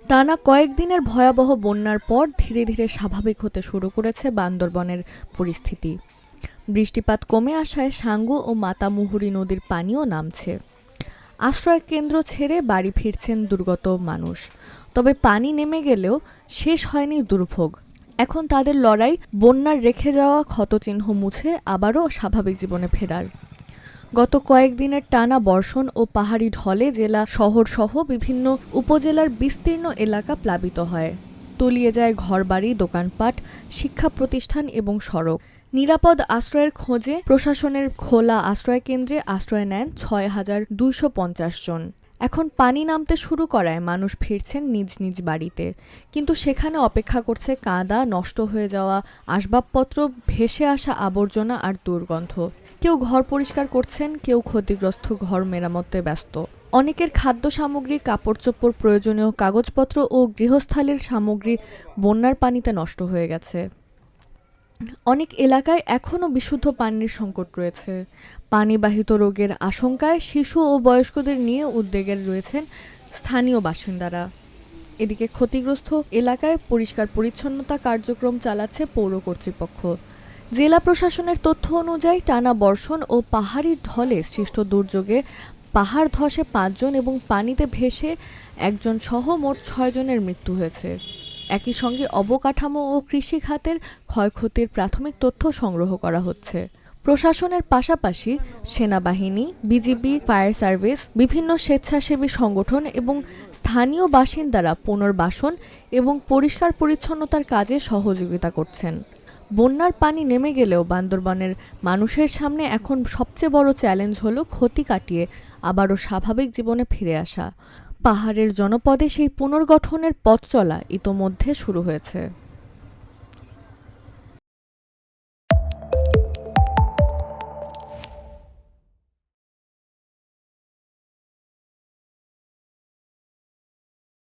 টানা কয়েকদিনের ভয়াবহ বন্যার পর ধীরে ধীরে স্বাভাবিক হতে শুরু করেছে বান্দরবনের পরিস্থিতি। বৃষ্টিপাত কমে আসায় সাঙ্গু ও মাতামুহুরী নদীর পানিও নামছে। আশ্রয় কেন্দ্র ছেড়ে বাড়ি ফিরছেন দুর্গত মানুষ। তবে পানি নেমে গেলেও শেষ হয়নি দুর্ভোগ। এখন তাদের লড়াই বন্যার রেখে যাওয়া ক্ষতচিহ্ন মুছে আবারও স্বাভাবিক জীবনে ফেরার। গত কয়েকদিনের টানা বর্ষণ ও পাহাড়ি ঢলে জেলা শহরসহ বিভিন্ন উপজেলার বিস্তীর্ণ এলাকা প্লাবিত হয়। তলিয়ে যায় ঘরবাড়ি, দোকানপাট, শিক্ষা প্রতিষ্ঠান এবং সড়ক। নিরাপদ আশ্রয়ের খোঁজে প্রশাসনের খোলা আশ্রয়কেন্দ্রে আশ্রয় নেন ৬,২৫০ জন। এখন পানি নামতে শুরু করায় মানুষ ফিরছেন নিজ নিজ বাড়িতে, কিন্তু সেখানে অপেক্ষা করছে কাঁদা, নষ্ট হয়ে যাওয়া আসবাবপত্র, ভেসে আসা আবর্জনা আর দুর্গন্ধ। কেউ ঘর পরিষ্কার করছেন, কেউ ক্ষতিগ্রস্ত ঘর মেরামতে ব্যস্ত। অনেকের খাদ্য সামগ্রী, কাপড়চোপড়, প্রয়োজনীয় কাগজপত্র ও গৃহস্থালির সামগ্রী বন্যার পানিতে নষ্ট হয়ে গেছে। অনেক এলাকায় এখনও বিশুদ্ধ পানির সংকট রয়েছে। পানিবাহিত রোগের আশঙ্কায় শিশু ও বয়স্কদের নিয়ে উদ্বেগে রয়েছেন স্থানীয় বাসিন্দারা। এদিকে ক্ষতিগ্রস্ত এলাকায় পরিষ্কার পরিচ্ছন্নতা কার্যক্রম চালাচ্ছে পৌর কর্তৃপক্ষ। জেলা প্রশাসনের তথ্য অনুযায়ী টানা বর্ষণ ও পাহাড়ি ঢলে সৃষ্ট দুর্যোগে পাহাড় ধসে ৫ জন এবং পানিতে ভেসে ১ জন সহ মোট ৬ জনের মৃত্যু হয়েছে। একই সঙ্গে অবকাঠামো ও কৃষি খাতের ক্ষয়ক্ষতির প্রাথমিক তথ্য সংগ্রহ করা হচ্ছে। প্রশাসনের পাশাপাশি সেনাবাহিনী, বিজিবি, ফায়ার সার্ভিস, বিভিন্ন স্বেচ্ছাসেবী সংগঠন এবং স্থানীয় বাসিন্দারা পুনর্বাসন এবং পরিষ্কার পরিচ্ছন্নতার কাজে সহযোগিতা করছেন। বন্যার পানি নেমে গেলেও বান্দরবানের মানুষের সামনে এখন সবচেয়ে বড় চ্যালেঞ্জ হলো ক্ষতি কাটিয়ে আবারও স্বাভাবিক জীবনে ফিরে আসা। পাহাড়ের জনপদে সেই পুনর্গঠনের পথ চলা ইতোমধ্যে শুরু হয়েছে।